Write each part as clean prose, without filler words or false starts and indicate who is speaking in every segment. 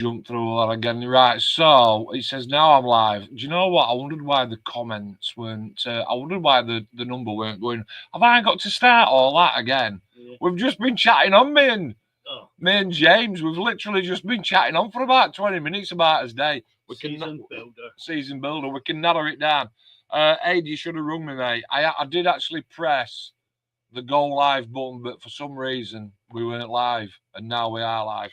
Speaker 1: jump through all that again. Right, so it says now I'm live. Do you know what? I wondered why the comments weren't. I wondered why the number weren't going. Have I got to start all that again? Yeah. We've just been chatting on me and James. We've literally just been chatting on for about 20 minutes about his day. Season builder. We can narrow it down. Aid, you should have rung me, mate. I did actually press the go live button, but for some reason we weren't live, and now we are live.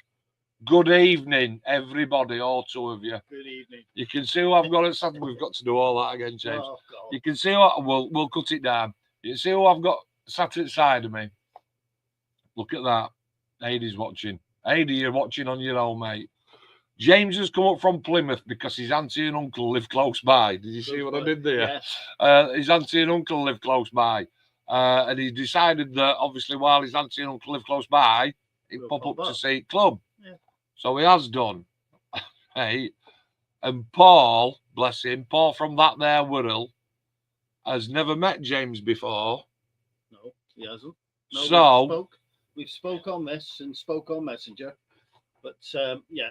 Speaker 1: Good evening, everybody, all two of you.
Speaker 2: Good evening.
Speaker 1: You can see who I've got at Saturday. We've got to do all that again, James. Oh, God. You can see what we'll cut it down. You can see who I've got sat at the side of me. Look at that. Aidy's watching. Aidy, you're watching on your own, mate. James has come up from Plymouth because his auntie and uncle live close by. Did you see what I did there? Yes. His auntie and uncle live close by. And he decided that, obviously, while his auntie and uncle live close by, he'd pop up to see club. Yeah. So he has done. Hey, and Paul, bless him, Paul from that there Wirral, has never met James before.
Speaker 2: No, he hasn't. No,
Speaker 1: so
Speaker 2: we spoke on this and spoke on Messenger, but yeah,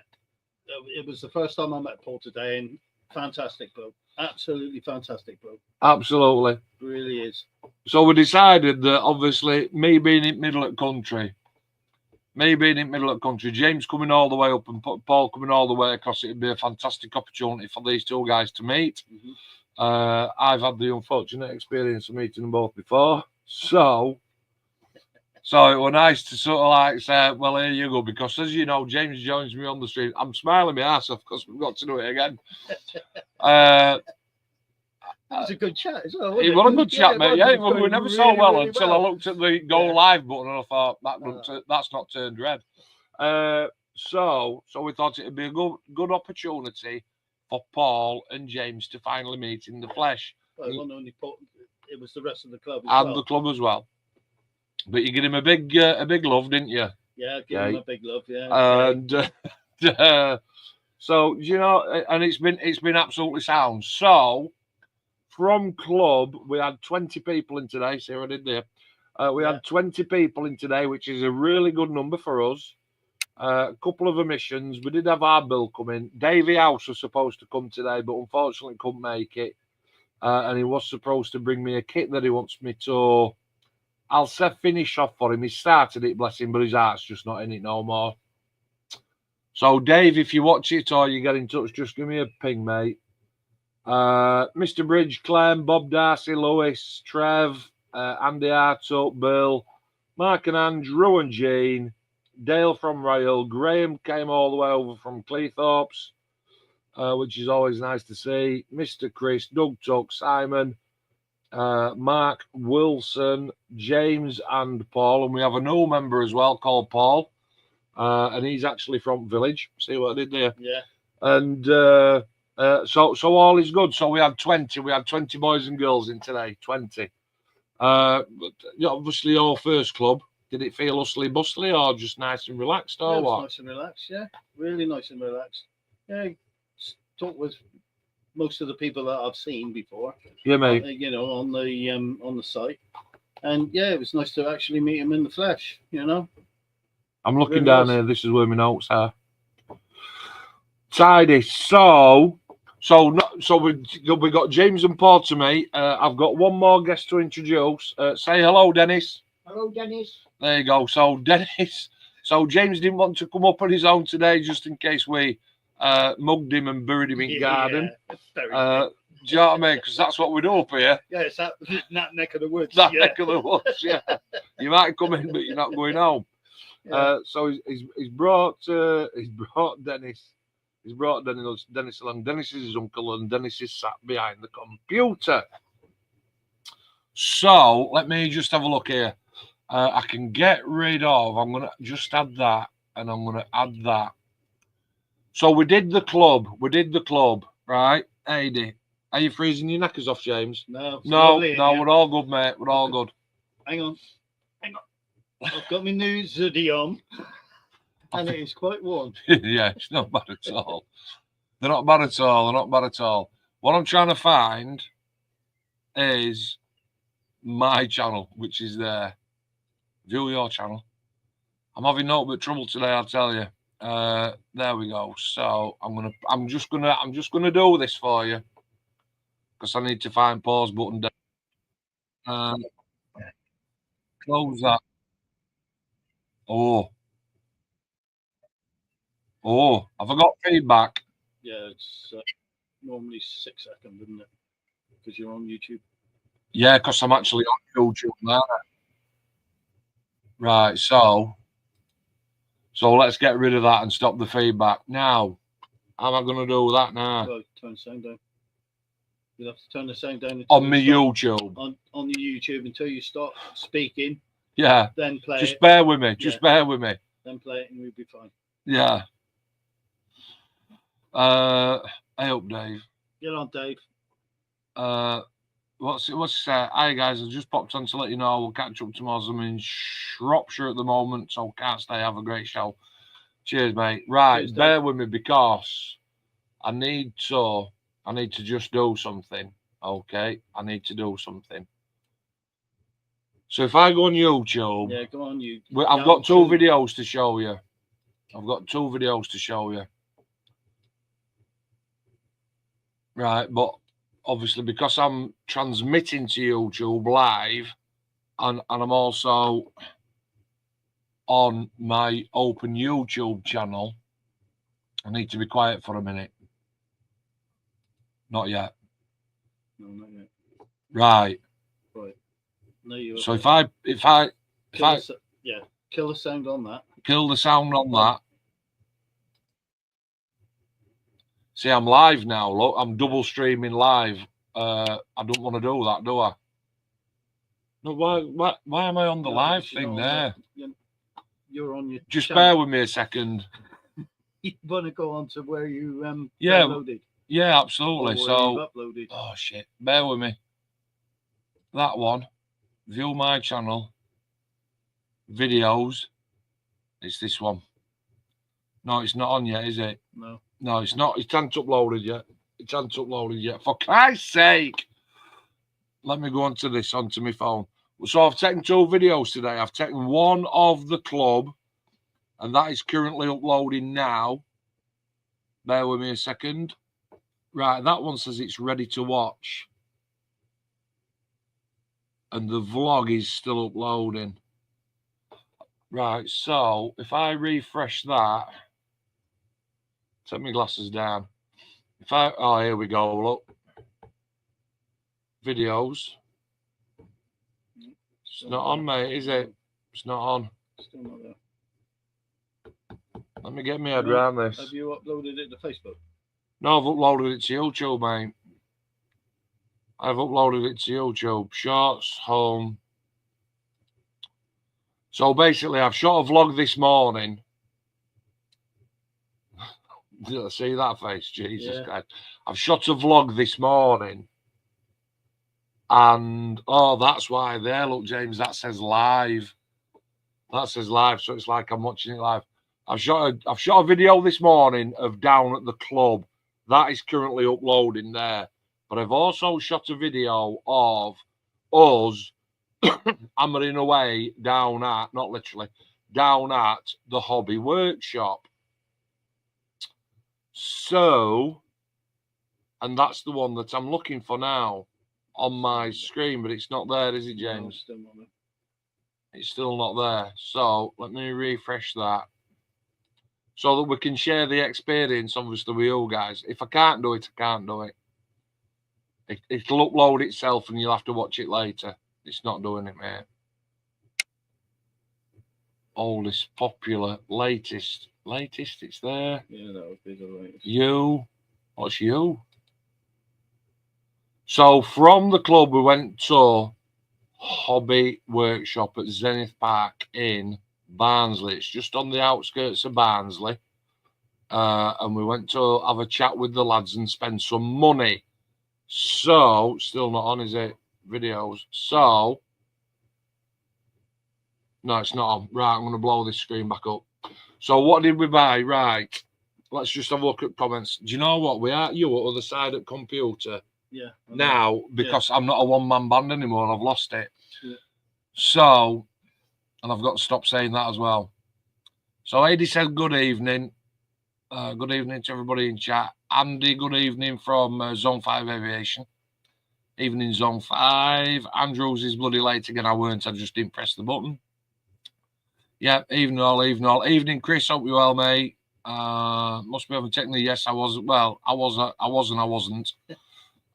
Speaker 2: it was the first time I met Paul today, and fantastic bloke, absolutely fantastic bloke.
Speaker 1: Absolutely,
Speaker 2: it really is.
Speaker 1: So we decided that, obviously, me being in middle of country. James coming all the way up and Paul coming all the way across, it'd be a fantastic opportunity for these two guys to meet. Mm-hmm. I've had the unfortunate experience of meeting them both before. So it was nice to sort of like say, well, here you go. Because as you know, James joins me on the stream. I'm smiling my ass off because we've got to do it again.
Speaker 2: It was a good chat as well.
Speaker 1: It was a good chat, mate. Yeah, we never saw well until I looked at the go live button and I thought that's not turned red. So we thought it'd be a good opportunity for Paul and James to finally meet in the flesh.
Speaker 2: Well, it was the rest of the club
Speaker 1: the club as well. But you give him a big love, didn't you?
Speaker 2: Yeah, give him a big love. Yeah.
Speaker 1: And so you know, and it's been absolutely sound. So. From club, we had 20 people in today. See what I did there? We had 20 people in today, which is a really good number for us. A couple of omissions. We did have our bill come in. Davey House was supposed to come today, but unfortunately couldn't make it. And he was supposed to bring me a kit that he wants me to, I'll say, finish off for him. He started it, bless him, but his heart's just not in it no more. So, Dave, if you watch it or you get in touch, just give me a ping, mate. Mr. Bridge, Clem, Bob Darcy, Lewis, Trev, Andy Hartup, Bill, Mark and Andrew and Jean, Dale from Wirral, Graham came all the way over from Cleethorpes, which is always nice to see, Mr. Chris, Doug Tuck, Simon, Mark, Wilson, James and Paul, and we have a new member as well called Paul, and he's actually from Village. See what I did there?
Speaker 2: Yeah.
Speaker 1: And so all is good. So we had 20 boys and girls in today. 20. But obviously your first club. Did it feel hustly bustly or just nice and relaxed or what?
Speaker 2: Nice and relaxed, yeah. Really nice and relaxed. Yeah, talk with most of the people that I've seen before.
Speaker 1: Yeah, mate.
Speaker 2: You know, on the site, and yeah, it was nice to actually meet him in the flesh. You know.
Speaker 1: I'm looking down here. This is where my notes are. Tidy. So we got James and Paul to meet. I've got one more guest to introduce. Say hello, Dennis.
Speaker 2: Hello, Dennis.
Speaker 1: There you go. So Dennis. So James didn't want to come up on his own today, just in case we mugged him and buried him in garden. Do you know what I mean? Because that's what we do up here.
Speaker 2: Yeah, it's that neck of the woods.
Speaker 1: Neck of the woods. Yeah. You might come in, but you're not going home. Yeah. So he's brought Dennis. He's brought Dennis along. Dennis is his uncle, and Dennis is sat behind the computer. So let me just have a look here. I can get rid of. I'm gonna just add that, and I'm gonna add that. So we did the club, right? Aidy, are you freezing your knackers off, James?
Speaker 2: No,
Speaker 1: we're all good, mate. We're all good.
Speaker 2: Hang on. I've got my new hoodie on. And it is quite warm.
Speaker 1: Yeah, it's not bad at all. They're not bad at all. What I'm trying to find is my channel, which is there. View your channel. I'm having no but trouble today, I'll tell you. There we go. So I'm just gonna do this for you because I need to find pause button. Close that. Oh, have I got feedback?
Speaker 2: Yeah, it's normally 6 seconds, isn't it? Because you're on YouTube.
Speaker 1: Yeah, because I'm actually on YouTube now. Right, so let's get rid of that and stop the feedback. Now, how am I going to do that now?
Speaker 2: Well, turn the sound down. You'll have to turn the sound down
Speaker 1: On my YouTube.
Speaker 2: On the YouTube until you start speaking.
Speaker 1: Yeah.
Speaker 2: Then play
Speaker 1: Just
Speaker 2: it.
Speaker 1: bear with me. Just bear with me.
Speaker 2: Then play it and we'll be fine.
Speaker 1: Yeah. Hey up, Dave.
Speaker 2: Get on, Dave.
Speaker 1: What's hi guys, I just popped on to let you know we'll catch up tomorrow. I'm in Shropshire at the moment, so can't stay. Have a great show. Cheers, mate. Right, cheers, bear with me because I need to just do something. Okay, I need to do something. So if I go on YouTube,
Speaker 2: yeah, go on you.
Speaker 1: I've got two videos to show you. Right, but obviously because I'm transmitting to YouTube live, and I'm also on my open YouTube channel, I need to be quiet for a minute. Not yet.
Speaker 2: No, not yet.
Speaker 1: Right.
Speaker 2: No, you.
Speaker 1: So if I
Speaker 2: kill the sound on that.
Speaker 1: Kill the sound on that. See, I'm live now. Look, I'm double streaming live. I don't want to do that, do I? No, why am I on the live thing there?
Speaker 2: You're on your.
Speaker 1: Just channel. Bear with me a second.
Speaker 2: You want to go on to where you
Speaker 1: downloaded? Yeah, absolutely.
Speaker 2: So uploaded.
Speaker 1: Oh shit! Bear with me. That one. View my channel. Videos. It's this one. No, it's not on yet, is it?
Speaker 2: No.
Speaker 1: No, it's not. It hasn't uploaded yet. For Christ's sake! Let me go onto my phone. So I've taken two videos today. I've taken one of the club, and that is currently uploading now. Bear with me a second. Right, that one says it's ready to watch. And the vlog is still uploading. Right, so if I refresh that, take my glasses down. Oh, here we go, look. Videos. It's not on, mate, is it? It's not on.
Speaker 2: Still not there.
Speaker 1: Let me get my head around this.
Speaker 2: Have you uploaded it to Facebook?
Speaker 1: No, I've uploaded it to YouTube, mate. I've uploaded it to YouTube. Shorts, home. So basically, I've shot a vlog this morning. Did I see that face? Jesus Christ. I've shot a vlog this morning. And, oh, that's why there. Look, James, that says live. That says live, so it's like I'm watching it live. I've shot a video this morning of down at the club. That is currently uploading there. But I've also shot a video of us hammering away down at, not literally, down at the hobby workshop. So, and that's the one that I'm looking for now on my screen, but it's not there, is it, James?
Speaker 2: No, still not there.
Speaker 1: It's still not there. So let me refresh that so that we can share the experience, obviously, with you guys. If I can't do it, I can't do it. It'll upload itself and you'll have to watch it later. It's not doing it, mate. Oldest, popular, latest, it's there.
Speaker 2: Yeah, that would be the latest.
Speaker 1: You. What's you? So from the club, we went to hobby workshop at Zenith Park in Barnsley. It's just on the outskirts of Barnsley. And we went to have a chat with the lads and spend some money. So, still not on, is it? Videos. So, no, it's not on. Right, I'm going to blow this screen back up. So, what did we buy? Right. Let's just have a look at comments. Do you know what? We are you at the other side of the computer.
Speaker 2: Yeah.
Speaker 1: Now, because I'm not a one-man band anymore, I've lost it.
Speaker 2: Yeah.
Speaker 1: So, and I've got to stop saying that as well. So Eddie said good evening. Good evening to everybody in chat. Andy, good evening from Zone 5 Aviation. Evening Zone 5. Andrews is bloody late again. I just didn't press the button. Yeah, evening all. Evening, Chris. Hope you're well, mate. Must be having technically. Yes, I was. Well, I wasn't.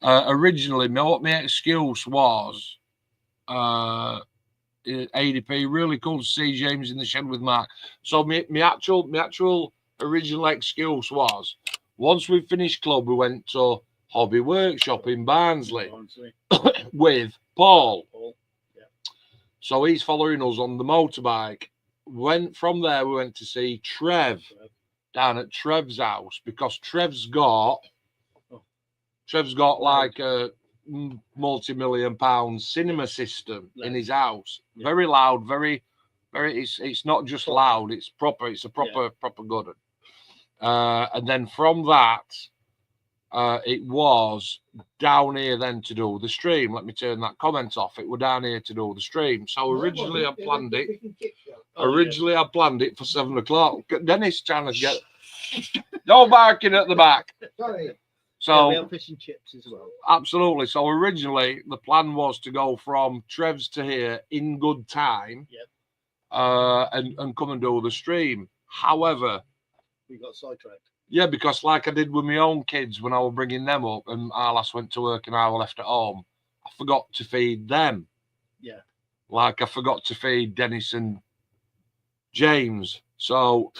Speaker 1: Originally, what my excuse was, ADP, really cool to see James in the shed with Mark. So my actual original excuse was, once we finished club, we went to Hobby Workshop in Barnsley with Paul.
Speaker 2: Yeah.
Speaker 1: So he's following us on the motorbike. From there, we went to see Trev down at Trev's house, because Trev's got like a multi-million-pound cinema system in his house. Yeah. Very loud, very. It's not just loud. It's proper. It's a proper good one. And then from that, it was down here then to do the stream. Let me turn that comment off. It was down here to do the stream. So originally I planned it. I planned it for 7 o'clock. Dennis trying to get no barking at the back.
Speaker 2: Sorry.
Speaker 1: So
Speaker 2: we have fish and chips as well.
Speaker 1: Absolutely. So originally the plan was to go from Trev's to here in good time.
Speaker 2: Yep.
Speaker 1: And come and do the stream. However,
Speaker 2: we got sidetracked.
Speaker 1: Yeah, because like I did with my own kids when I was bringing them up, and our lass went to work and I was left at home, I forgot to feed them.
Speaker 2: Yeah.
Speaker 1: Like I forgot to feed Dennis and James. So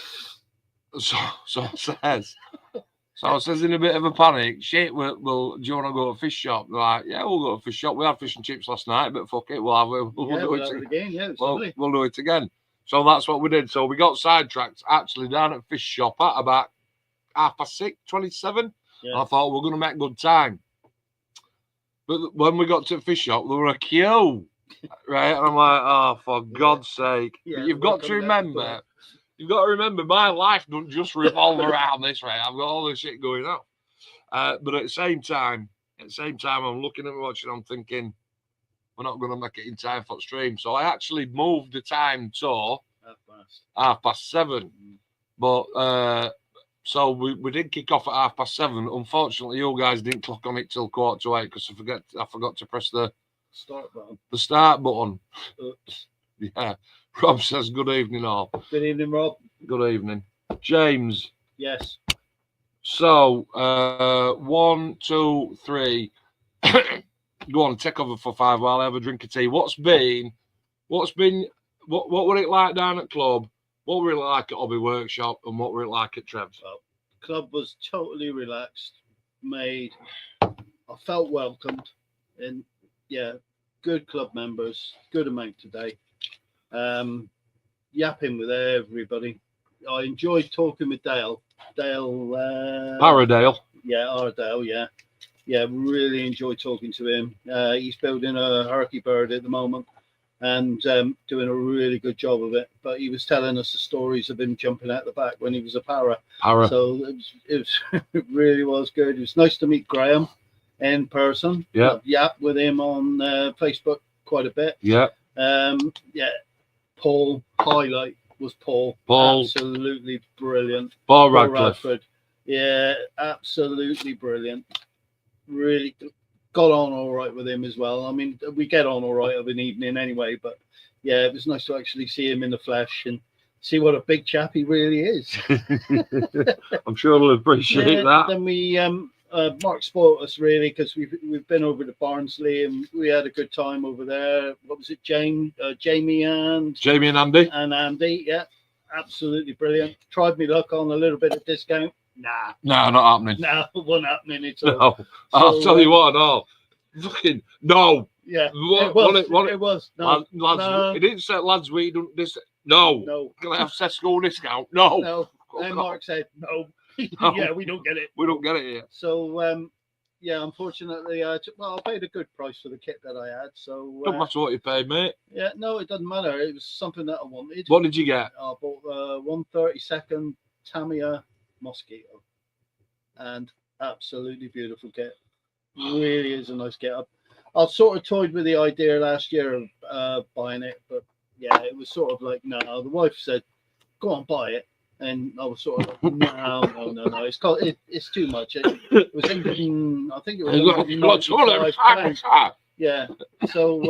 Speaker 1: I says in a bit of a panic, shit, well, do you want to go to a fish shop? They're like, yeah, we'll go to a fish shop. We had fish and chips last night, but fuck it, we'll do it again. Yeah, we'll do it again. So that's what we did. So we got sidetracked actually down at fish shop at about 6:30, 27. Yeah. I thought we're going to make good time. But when we got to the fish shop, there were a queue, right? And I'm like, oh, for God's sake. Yeah, but you've got to remember, my life doesn't just revolve around this, right? I've got all this shit going on. But at the same time, I'm looking at my watch and I'm thinking, we're not going to make it in time for the stream. So I actually moved the time to 7:30. But so we did kick off at 7:30. Unfortunately, you guys didn't clock on it till 7:45 because I forgot to press the start button. Oops. Yeah. Rob says good evening all.
Speaker 2: Good evening, Rob.
Speaker 1: Good evening. James.
Speaker 2: Yes.
Speaker 1: So 1, 2, 3. Go on, take over for 5 while I have a drink of tea. What were it like down at club? What were it like at Hobby Workshop, and what were it like at Trev's?
Speaker 2: Well, club was totally relaxed, I felt welcomed, and yeah, good club members, good amount today. Yapping with everybody. I enjoyed talking with Dale.
Speaker 1: Aradale.
Speaker 2: Yeah, Aradale, yeah. Yeah, really enjoyed talking to him. He's building a herky bird at the moment and doing a really good job of it. But he was telling us the stories of him jumping out the back when he was a para. So it really was good. It was nice to meet Graham in person.
Speaker 1: Yeah.
Speaker 2: Yap with him on Facebook quite a bit.
Speaker 1: Yeah.
Speaker 2: Yeah. Paul, highlight was Paul. Absolutely brilliant.
Speaker 1: Paul Radcliffe.
Speaker 2: Yeah, absolutely brilliant. Really got on all right with him as well. I mean, we get on all right of an evening anyway, but yeah, it was nice to actually see him in the flesh and see what a big chap he really is.
Speaker 1: I'm sure he'll appreciate that.
Speaker 2: Then we Mark spoiled us really because we've been over to Barnsley and we had a good time over there. What was it, Jamie and
Speaker 1: Andy?
Speaker 2: And Andy, yeah, absolutely brilliant. Tried me luck on a little bit of discount. Nah,
Speaker 1: not happening.
Speaker 2: No, it wasn't happening at all.
Speaker 1: No, I'll tell you what, no. Fucking no.
Speaker 2: Yeah, it was. No,
Speaker 1: lads,
Speaker 2: no.
Speaker 1: It didn't say lads we don't this. No. Can I have set school discount? No.
Speaker 2: No. And Mark said no. Yeah, we don't get it.
Speaker 1: We don't get it here.
Speaker 2: So yeah, unfortunately, I paid a good price for the kit that I had. So
Speaker 1: don't matter what you paid, mate.
Speaker 2: Yeah, no, it doesn't matter. It was something that I wanted.
Speaker 1: What did you get?
Speaker 2: I bought 132nd Tamiya Mosquito, and absolutely beautiful kit. Really is a nice kit. I sort of toyed with the idea last year of buying it, but yeah, it was sort of like no. The wife said, go on, buy it. And I was sort of like, no. It's too much. It was thinking, I think it was £195. Yeah. So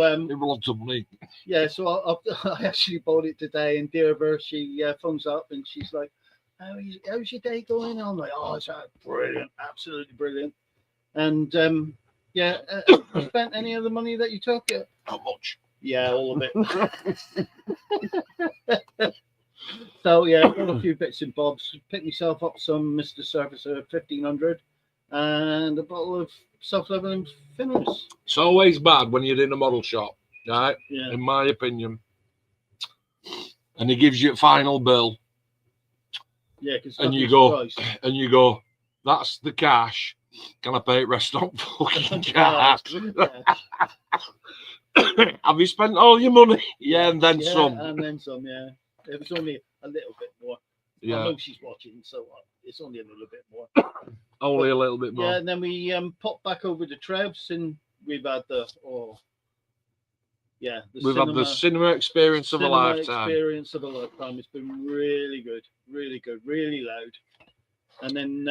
Speaker 2: yeah. So I actually bought it today, and dear her, she phones up and she's like, "How's your day going?" And I'm like, "Oh, it's brilliant, absolutely brilliant." And yeah, spent any of the money that you took?
Speaker 1: How much?
Speaker 2: Yeah, all of it. So yeah, got a few bits and bobs. Picked myself up some Mr. Surfacer 1500 and a bottle of self-leveling thinners.
Speaker 1: It's always bad when you're in a model shop, right?
Speaker 2: Yeah.
Speaker 1: In my opinion. And he gives you a final bill.
Speaker 2: Yeah, because
Speaker 1: and you go, that's the cash. Can I pay it restaurant fucking card? Have you spent all your money? Yeah, and then some.
Speaker 2: And then some, yeah. It was only a little bit more. Yeah. I know she's watching, so it's only a little bit more.
Speaker 1: Only a little bit more.
Speaker 2: Yeah, and then we popped back over to Trev's, and we've had the
Speaker 1: had the cinema experience of a lifetime.
Speaker 2: It's been really good, really loud. And then,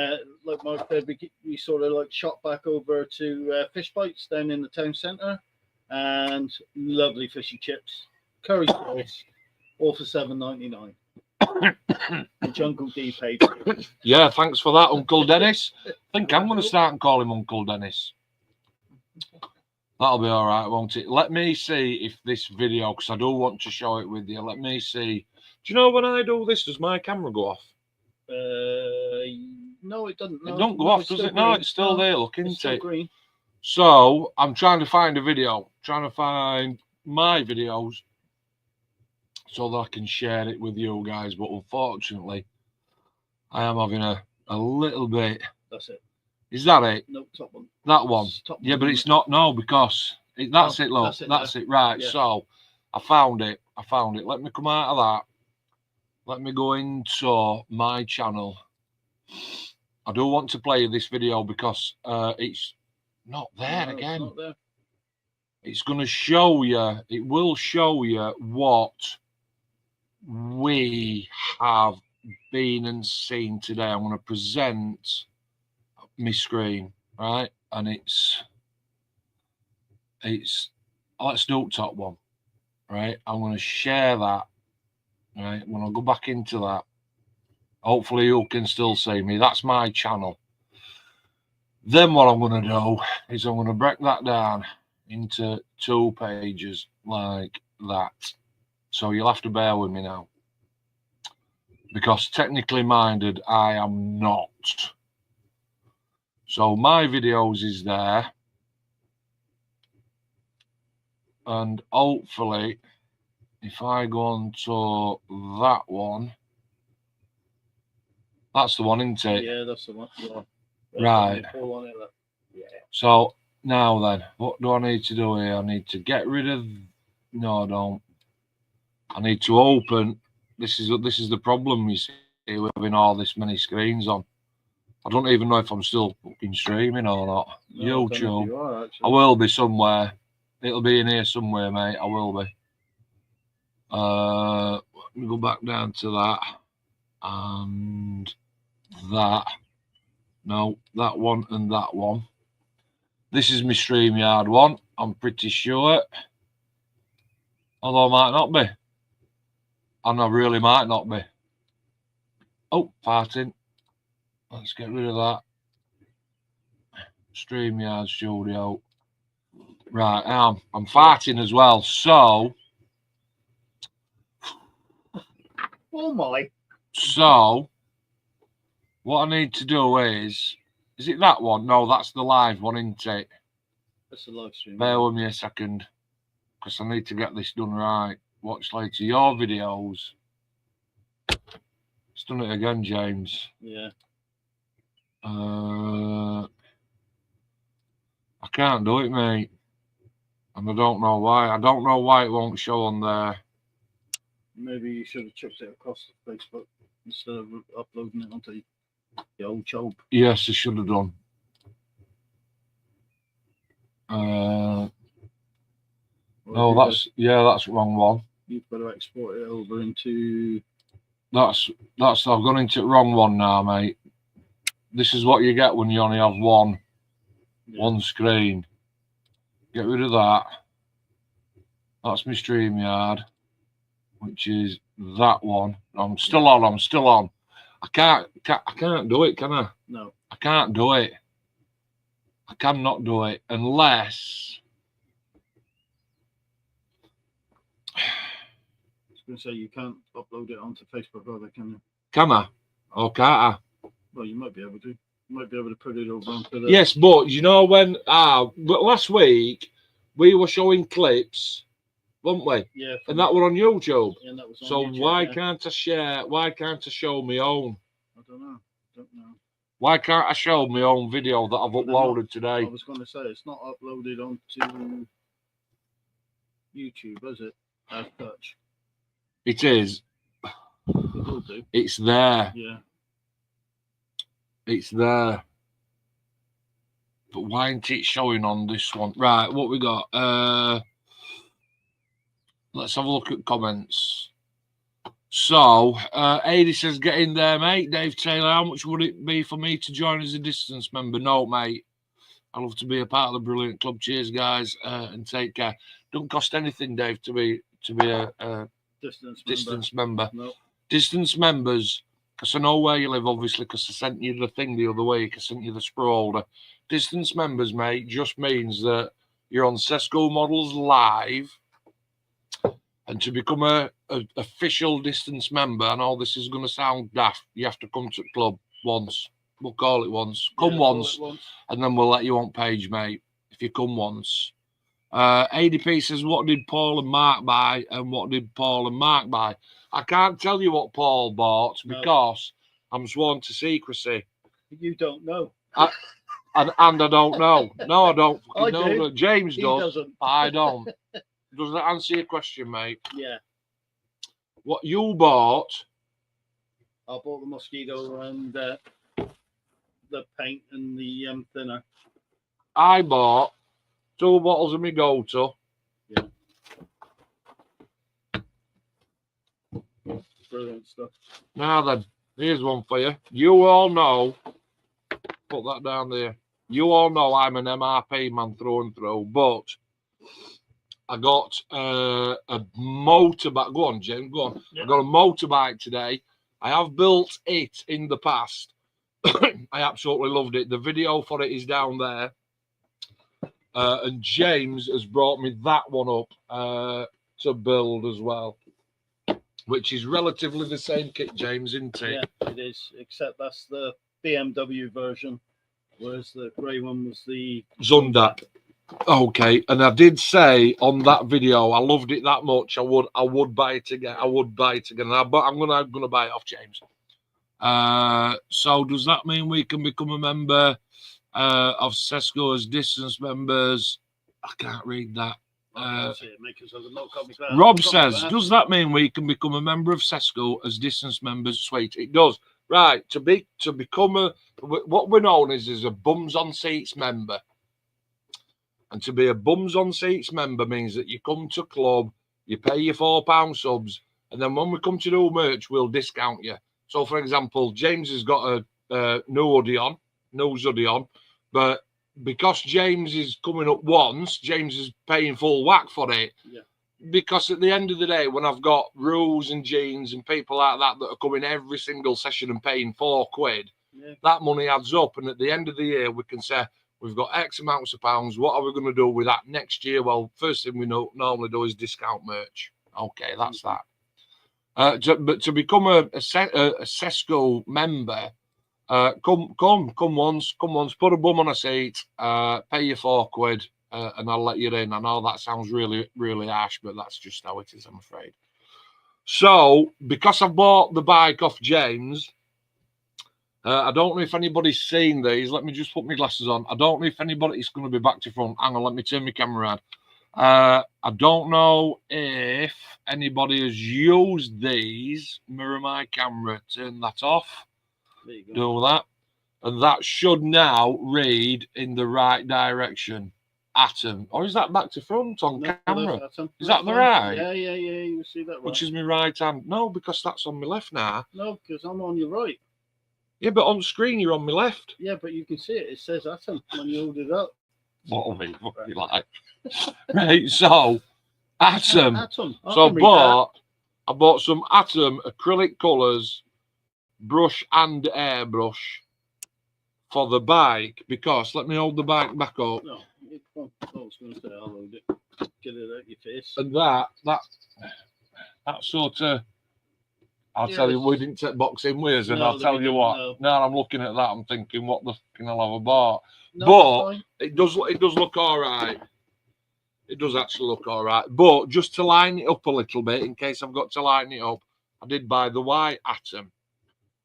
Speaker 2: like Mark said, we sort of like shot back over to Fish Bites down in the town centre, and lovely fishy chips, curry sauce, all for $7.99. Which Uncle D paid.
Speaker 1: Yeah, thanks for that, Uncle Dennis. I think I'm going to start and call him Uncle Dennis. That'll be all right, won't it? Let me see if this video, because I do want to show it with you. Let me see. Do you know when I do this, does my camera go off?
Speaker 2: No, it doesn't.
Speaker 1: No, it don't go off, does it? Green. No, it's still there. Look, isn't it?
Speaker 2: Green.
Speaker 1: So I'm trying to find a video, trying to find my videos so that I can share it with you guys. But unfortunately, I am having a little bit.
Speaker 2: That's it.
Speaker 1: Is that it?
Speaker 2: No, top one.
Speaker 1: That one. Yeah, but it's not. No, because that's it. Look, that's it. Right. Yeah. So I found it. Let me come out of that. Let me go into my channel. I do want to play this video because it's not there again. It's not there. It's going to show you. It will show you what we have been and seen today. I'm going to present my screen, right? And it's let's do top one, right? I'm going to share that, right? When I go back into that, hopefully you can still see me. That's my channel. Then what I'm going to do is I'm going to break that down into 2 pages like that. So you'll have to bear with me now, because technically minded I am not. So my videos is there, and hopefully if I go on to that one, that's the one, isn't it?
Speaker 2: Yeah, that's the one. Yeah.
Speaker 1: Right.
Speaker 2: Yeah.
Speaker 1: So now then, what do I need to do here? I need to get rid of. No, I don't. I need to open. This is the problem, you see, with having all this many screens on. I don't even know if I'm still fucking streaming or not.
Speaker 2: No,
Speaker 1: YouTube. I will be somewhere. It'll be in here somewhere, mate. I will be. Let me go back down to that and that. No, that one and that one. This is my StreamYard one, I'm pretty sure. Although I might not be. And I really might not be. Oh, farting. Let's get rid of that. StreamYard Studio. Right, I'm farting as well, so.
Speaker 2: Oh my.
Speaker 1: So, what I need to do is it that one? No, that's the live one, isn't it?
Speaker 2: That's the live stream.
Speaker 1: Bear with me a second, because I need to get this done right. Watch later. Your videos. It's done it again, James.
Speaker 2: Yeah.
Speaker 1: I can't do it, mate. And I don't know why. I don't know why it won't show on there.
Speaker 2: Maybe you should have chucked it across Facebook instead of uploading it onto the old job.
Speaker 1: Yes, I should have done. No, that's the wrong one.
Speaker 2: You've got to export it over into
Speaker 1: I've gone into the wrong one now, mate. This is what you get when you only have one screen. Get rid of that. That's my StreamYard, which is that one. I'm still on. I can't do it, can I?
Speaker 2: No.
Speaker 1: I can't do it. I cannot do it unless.
Speaker 2: I was going to say you can't upload it onto Facebook either, can you?
Speaker 1: Can I? Or can't I?
Speaker 2: Well, you might be able to. You might be able to put it over onto the.
Speaker 1: Yes, but you know when last week we were showing clips, weren't we?
Speaker 2: Yeah.
Speaker 1: And that were on YouTube.
Speaker 2: Yeah, that was on
Speaker 1: so
Speaker 2: YouTube,
Speaker 1: why can't I share? Why can't I show my own?
Speaker 2: I don't know.
Speaker 1: Why can't I show my own video that I've uploaded today?
Speaker 2: I was going to say it's not uploaded onto YouTube, is it? As such.
Speaker 1: It is.
Speaker 2: It will do.
Speaker 1: It's there.
Speaker 2: Yeah.
Speaker 1: It's there. But why isn't it showing on this one? Right, what we got? Let's have a look at comments. So, Adi says, get in there, mate. Dave Taylor, how much would it be for me to join as a distance member? No, mate. I love to be a part of the brilliant club. Cheers, guys, and take care. Don't cost anything, Dave, to be a distance member.
Speaker 2: No.
Speaker 1: Distance members, because I know where you live, obviously, because I sent you the thing the other week. I sent you the scroller. Distance members, mate, just means that you're on Sesco Models Live. And to become a official distance member, I know this is going to sound daft, you have to come to the club once. We'll call it once. Come once, and then we'll let you on page, mate, if you come once. ADP says, what did Paul and Mark buy, and what did Paul and Mark buy? I can't tell you what Paul bought because I'm sworn to secrecy.
Speaker 2: You don't know.
Speaker 1: And I don't know. No, I don't
Speaker 2: I
Speaker 1: know.
Speaker 2: do.
Speaker 1: James
Speaker 2: He
Speaker 1: does.
Speaker 2: doesn't.
Speaker 1: I don't. Does that answer your question, mate?
Speaker 2: Yeah.
Speaker 1: What you bought?
Speaker 2: I bought the mosquito and the paint and the thinner.
Speaker 1: I bought 2 bottles of my go-to.
Speaker 2: Yeah. Brilliant stuff.
Speaker 1: Now then, here's one for you. You all know, put that down there. You all know I'm an MRP man through and through, but I got a motorbike. Go on, James, go on. Yeah. I got a motorbike today. I have built it in the past. I absolutely loved it. The video for it is down there. And James has brought me that one up to build as well, which is relatively the same kit, James, isn't it?
Speaker 2: Yeah, it is, except that's the BMW version, whereas the grey one was the
Speaker 1: Zundak. Okay, and I did say on that video I loved it that much. I would buy it again. I would buy it again. But I'm gonna buy it off James. So does that mean we can become a member of Sesco as distance members? I can't read that. Rob says, does that mean we can become a member of Sesco as distance members? Sweet, it does. Right, to become what we're known as a bums on seats member. And to be a bums on seats member means that you come to club, you pay your £4 subs, and then when we come to do merch, we'll discount you. So, for example, James has got a new hoodie on, but because James is coming up once, James is paying full whack for it.
Speaker 2: Yeah.
Speaker 1: Because at the end of the day, when I've got Rules and Jeans and people like that are coming every single session and paying £4, that money adds up. And at the end of the year, we can say, we've got X amounts of pounds. What are we going to do with that next year? Well, first thing we normally do is discount merch. Okay, that's that. But to become a Sesco member, come once, put a bum on a seat, pay your £4, and I'll let you in. I know that sounds really, really harsh, but that's just how it is, I'm afraid. So, because I bought the bike off James, I don't know if anybody's seen these. Let me just put my glasses on. I don't know if anybody's going to be back to front. Hang on, let me turn my camera around. I don't know if anybody has used these. Mirror my camera. Turn that off.
Speaker 2: There you go.
Speaker 1: Do that. And that should now read in the right direction. Atom. Or is that back to front on
Speaker 2: No,
Speaker 1: camera?
Speaker 2: that's Atom.
Speaker 1: Is that the right?
Speaker 2: Yeah. You see that right?
Speaker 1: Which is my right hand? No, because that's on my left now.
Speaker 2: No, because I'm on your right.
Speaker 1: Yeah, but on screen you're on my left.
Speaker 2: Yeah, but you can see it. It says Atom when you hold it up.
Speaker 1: What'll be like? Right, so Atom.
Speaker 2: Atom.
Speaker 1: So I bought some Atom acrylic colours, brush and airbrush for the bike because let me hold the bike back up.
Speaker 2: No, I was going to say I'll hold it. Get it out your face.
Speaker 1: And that sort of. I'll tell you, we didn't take boxing with us, and
Speaker 2: No,
Speaker 1: I'll tell you what.
Speaker 2: No.
Speaker 1: Now I'm looking at that, I'm thinking, what the fucking hell have I bought?
Speaker 2: No,
Speaker 1: But it does look all right. It does actually look all right. But just to line it up a little bit, in case I've got to line it up, I did buy the white Atom.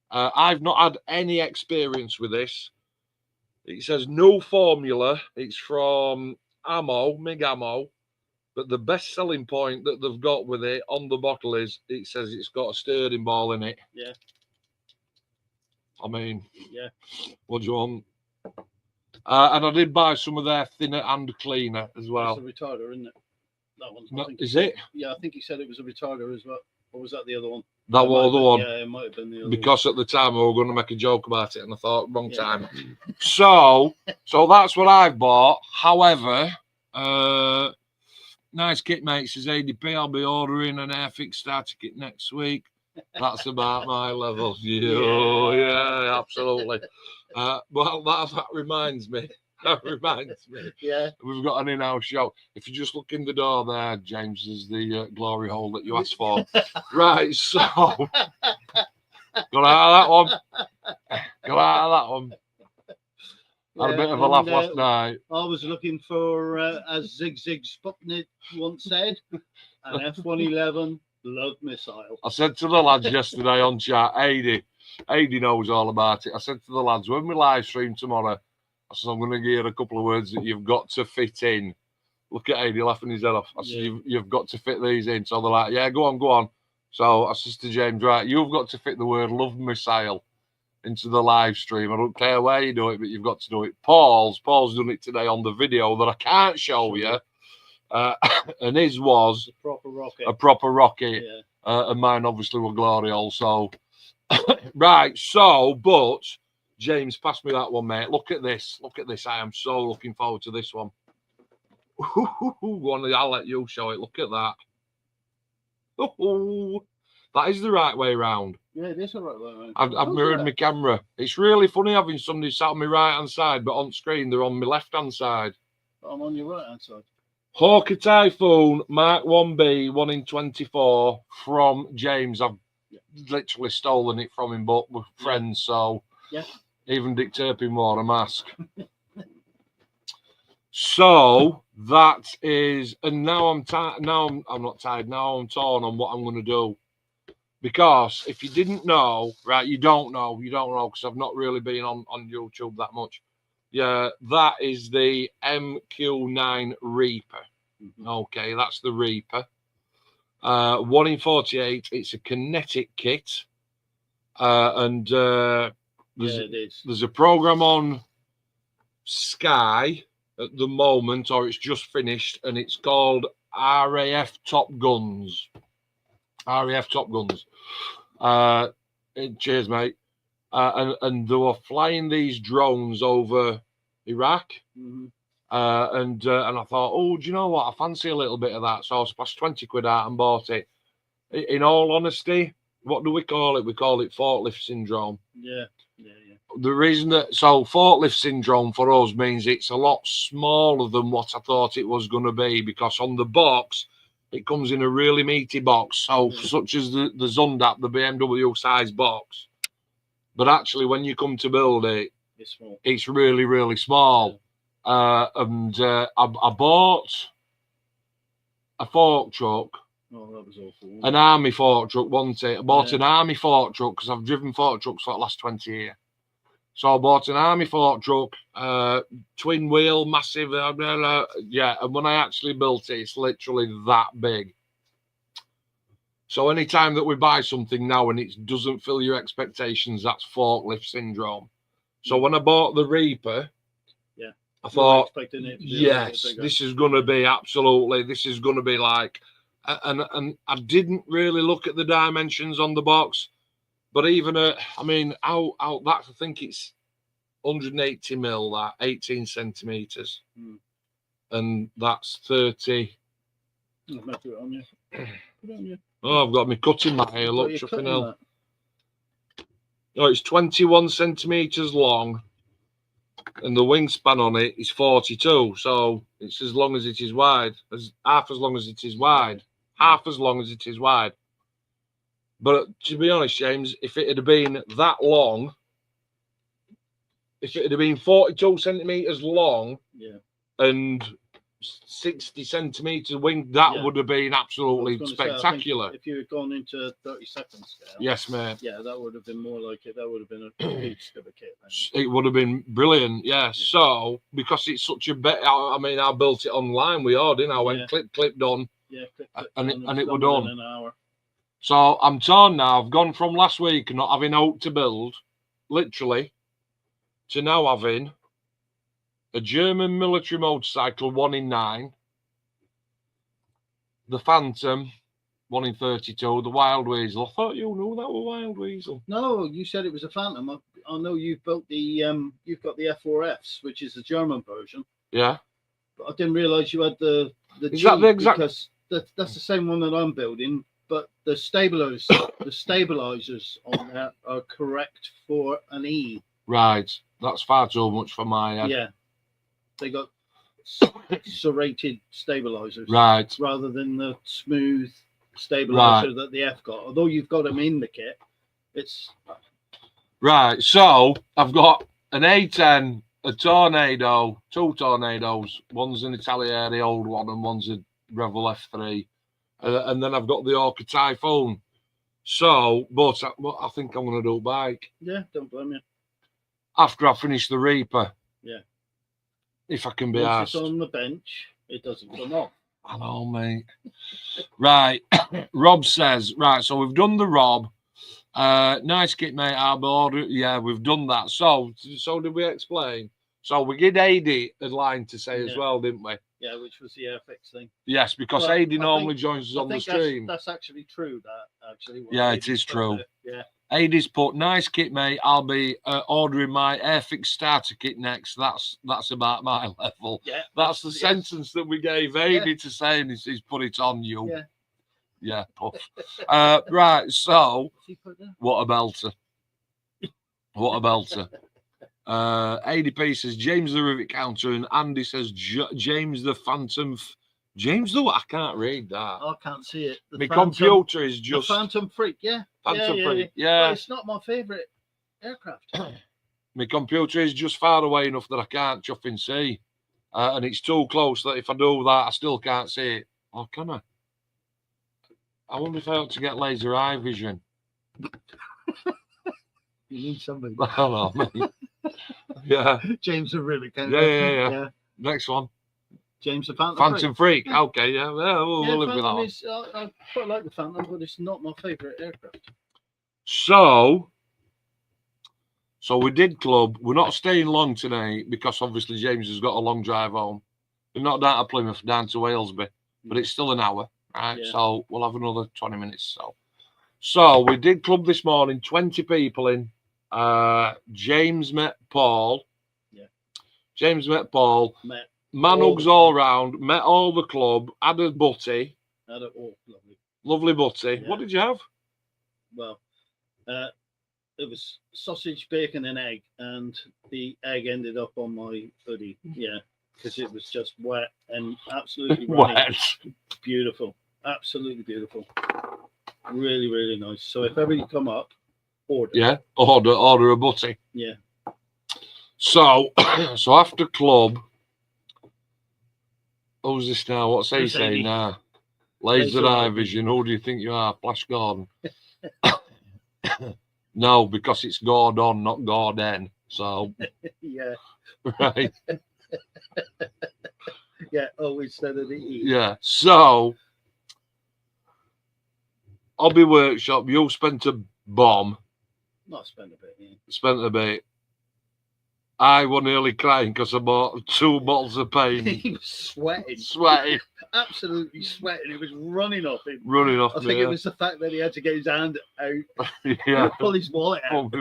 Speaker 1: I've not had any experience with this. It says no formula. It's from Mig Ammo. But the best selling point that they've got with it on the bottle is it says it's got a stirring ball in it.
Speaker 2: Yeah.
Speaker 1: I mean,
Speaker 2: yeah.
Speaker 1: What do you want? And I did buy some of their thinner and cleaner as well.
Speaker 2: It's a retarder, isn't it? That one's.
Speaker 1: No, is it?
Speaker 2: Yeah, I think he said it was a retarder as well. Or was that the other one?
Speaker 1: That was the one.
Speaker 2: Yeah, it might have been the other
Speaker 1: because one. At the time we were going to make a joke about it, and I thought wrong time. So that's what I've bought. However, nice kit, mate. Says ADP. I'll be ordering an Airfix starter kit next week. That's about my level. Yeah, absolutely. Well, that reminds me. That reminds me.
Speaker 2: Yeah.
Speaker 1: We've got an in-house show. If you just look in the door there, James, is the glory hole that you asked for. Right, so got out of that one. Got out of that one. Had a bit of a laugh last night.
Speaker 2: I was looking for, as Zig Zig Sputnik once said, an F-111 blood missile.
Speaker 1: I said to the lads yesterday on chat, Adi knows all about it. I said to the lads, when we live stream tomorrow, I said, I'm going to give you a couple of words that you've got to fit in. Look at Adi laughing his head off. I said, you've got to fit these in. So they're like, yeah, go on. So I said to James, right, you've got to fit the word love missile into the live stream. I don't care where you do it, but you've got to do it. Paul's done it today on the video that I can't show you. And his was a proper rocket. Yeah. And mine obviously were glory also. Right, so, but James, pass me that one, mate. Look at this. I am so looking forward to this one. I'll let you show it. Look at that. That is the right way round.
Speaker 2: Yeah, it is the right way round.
Speaker 1: I've mirrored my camera. It's really funny having somebody sat on my right-hand side, but on screen they're on my left-hand side.
Speaker 2: I'm on your right-hand side.
Speaker 1: Hawker Typhoon Mark 1B, 1 in 24 from James. I've literally stolen it from him, but we're friends, so even Dick Turpin wore a mask. So that is, and now I'm tired. Now I'm not tired. Now I'm torn on what I'm going to do, because if you didn't know, right, you don't know, because I've not really been on YouTube that much. Yeah, that is the MQ9 Reaper. Okay, that's the Reaper. 1 in 48. It's a kinetic kit, and there's a program on Sky at the moment, or it's just finished, and it's called RAF Top Guns. RAF Top Guns. Cheers, mate. And they were flying these drones over Iraq. And I thought, oh, do you know what? I fancy a little bit of that. So I splashed 20 quid out and bought it. In all honesty, what do we call it? We call it forklift syndrome. Yeah. The reason so forklift syndrome for us means it's a lot smaller than what I thought it was going to be, because on the box, it comes in a really meaty box. So such as the Zundap, the BMW size box. But actually, when you come to build it, it's really, really small. I bought a fork truck.
Speaker 2: Oh, that was awful.
Speaker 1: An army fork truck, wasn't it? I bought an army fork truck because I've driven fork trucks for the last 20 years. So I bought an army fork truck, twin wheel, massive. Yeah, and when I actually built it, it's literally that big. So anytime that we buy something now and it doesn't fill your expectations, that's forklift syndrome. So when I bought the Reaper, I thought,
Speaker 2: expecting it to be a little bit
Speaker 1: yes,
Speaker 2: bigger.
Speaker 1: this is going to be absolutely, this is going to be like, and I didn't really look at the dimensions on the box, but even I mean, out that, I think it's 180 mil, that 18 centimeters, and that's 30.
Speaker 2: I'll make it on you. Put it on you.
Speaker 1: Oh, I've got my cutting mat here.
Speaker 2: Oh,
Speaker 1: Look,
Speaker 2: you're
Speaker 1: chuffing
Speaker 2: cutting
Speaker 1: hell.
Speaker 2: that.
Speaker 1: Oh, it's 21 centimeters long, and the wingspan on it is 42. So it's as long as it is wide, half as long as it is wide, half as long as it is wide. But to be honest, James, if it had been that long, if it had been 42 centimeters long, and 60 centimeters wing, that would have been absolutely spectacular.
Speaker 2: Say, if you had gone into 30-second scale,
Speaker 1: yes, mate.
Speaker 2: Yeah, that would have been more like it. That would have been a beast of a kit.
Speaker 1: It would have been brilliant, yeah. So because it's such a bit, I mean, I built it online. We all didn't. I went clip done.
Speaker 2: Yeah,
Speaker 1: and it was done.
Speaker 2: In an hour.
Speaker 1: So I'm torn now. I've gone from last week not having out to build, literally, to now having a German military motorcycle 1 in 9, the Phantom 1 in 32, the Wild Weasel. I thought you knew that was Wild Weasel.
Speaker 2: No, you said it was a Phantom. I know you've built the you've got the F4Fs, which is the German version.
Speaker 1: Yeah.
Speaker 2: But I didn't realise you had the
Speaker 1: Is
Speaker 2: G,
Speaker 1: that the exact?
Speaker 2: Because that's the same one that I'm building. But the stabilizers on that are correct for an E.
Speaker 1: Right. That's far too much for my head.
Speaker 2: Yeah. They got serrated stabilizers.
Speaker 1: Right.
Speaker 2: Rather than the smooth stabilizer that the F got. Although you've got them in the kit, it's
Speaker 1: right. So I've got an A10, a Tornado, 2 Tornadoes. One's an Italian, the old one, and one's a Revel F3. And then I've got the Orca Typhoon. So, but I think I'm going to do bike.
Speaker 2: Yeah, don't blame you.
Speaker 1: After I finish the Reaper.
Speaker 2: Yeah.
Speaker 1: If I can be
Speaker 2: asked.
Speaker 1: asked.
Speaker 2: It's on the bench, it doesn't come off.
Speaker 1: I know, mate. Right. Rob says, right, so we've done the Rob. Nice kit, mate. I'll order. Yeah, we've done that. So did we explain? So we did AD a line to say as well, didn't we?
Speaker 2: Yeah, which was the Airfix thing.
Speaker 1: Yes, because AD normally joins us on the stream.
Speaker 2: That's actually true. That actually.
Speaker 1: Yeah, it is true.
Speaker 2: Yeah.
Speaker 1: AD's put, nice kit, mate. I'll be ordering my Airfix starter kit next. That's about my level.
Speaker 2: Yeah.
Speaker 1: That's the sentence that we gave AD to say, and he's put it on you.
Speaker 2: Yeah.
Speaker 1: Yeah, puff. Right, so what a belter. What a belter. 80p says James the Rivet Counter, and Andy says James the Phantom. James the what? I can't read that.
Speaker 2: I can't see it.
Speaker 1: My computer is just.
Speaker 2: The Phantom Freak, yeah.
Speaker 1: Phantom Freak, yeah.
Speaker 2: But it's not my favourite aircraft.
Speaker 1: My computer is just far away enough that I can't chuffing see. And it's too close that if I do that, I still can't see it. Or can I? I wonder if I ought to get laser eye vision.
Speaker 2: You need somebody.
Speaker 1: I don't know, mate. Yeah.
Speaker 2: James the Rivet
Speaker 1: Counter. Yeah. Next one.
Speaker 2: James the Phantom.
Speaker 1: Phantom Freak. Yeah. Okay, yeah. We'll live with that one.
Speaker 2: I quite like the Phantom, but it's not my favourite aircraft.
Speaker 1: So we did club. We're not staying long tonight because obviously James has got a long drive home. We're not down to Plymouth, down to Aylesbury, but it's still an hour, right? Yeah. So we'll have another 20 minutes. So we did club this morning, 20 people in. James met Paul. Yeah. James met Paul. Man hugs all round. Met all the club. Had a butty. Lovely butty. Yeah. What did you have?
Speaker 2: Well, it was sausage, bacon, and egg, and the egg ended up on my hoodie. Yeah, because it was just wet and absolutely
Speaker 1: wet.
Speaker 2: Beautiful, absolutely beautiful. Really, really nice. So if ever you come up, order.
Speaker 1: Yeah, order a butty.
Speaker 2: Yeah.
Speaker 1: So after club, who's this now? What's he saying now? Laser eye vision. Who do you think you are, Flash Gordon? No, because it's Gordon, not Gordon. So
Speaker 2: yeah.
Speaker 1: Right.
Speaker 2: Yeah. Oh, instead of the E.
Speaker 1: Yeah. So Hobby Workshop, you spent a bomb.
Speaker 2: Not spent a bit, yeah.
Speaker 1: Spent a bit. I was nearly crying because I bought 2 bottles of paint.
Speaker 2: He was sweating.
Speaker 1: Sweating.
Speaker 2: Absolutely sweating. It was running off him.
Speaker 1: Running off
Speaker 2: I think it was the fact that he had to get his hand out.
Speaker 1: Yeah.
Speaker 2: Pull his wallet out.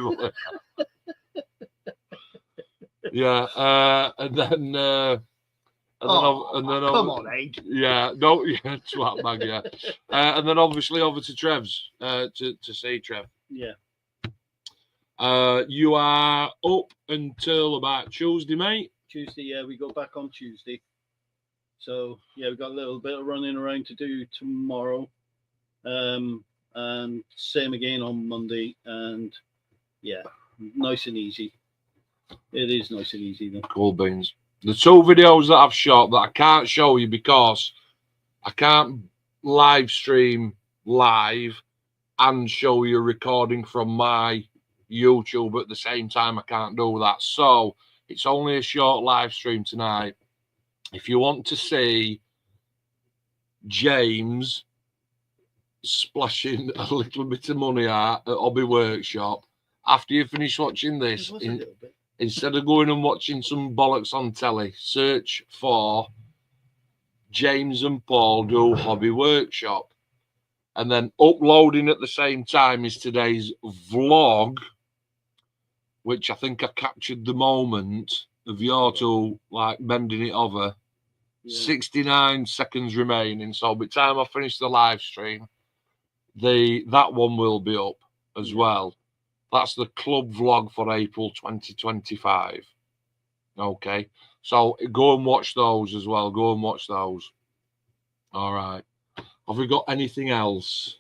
Speaker 1: Yeah. And then
Speaker 2: Come on, Aid.
Speaker 1: Yeah, no, yeah, twat bag, yeah. And then obviously over to Trev's to see Trev.
Speaker 2: Yeah.
Speaker 1: You are up until about Tuesday, mate.
Speaker 2: Tuesday, yeah, we go back on Tuesday. So yeah, we've got a little bit of running around to do tomorrow. And same again on Monday. And yeah, nice and easy. It is nice and easy then.
Speaker 1: Cool beans. The 2 videos that I've shot that I can't show you because I can't live stream live and show you a recording from my YouTube at the same time. I can't do that. So it's only a short live stream tonight. If you want to see James splashing a little bit of money out at Hobby Workshop, after you finish watching this, instead of going and watching some bollocks on telly, search for James and Paul Do Hobby Workshop. And then uploading at the same time is today's vlog, which I think I captured the moment of your two like bending it over. Yeah. 69 seconds remaining. So by the time I finish the live stream, that one will be up as well. That's the club vlog for April 2025. Okay. So go and watch those as well. Go and watch those. All right. Have we got anything else?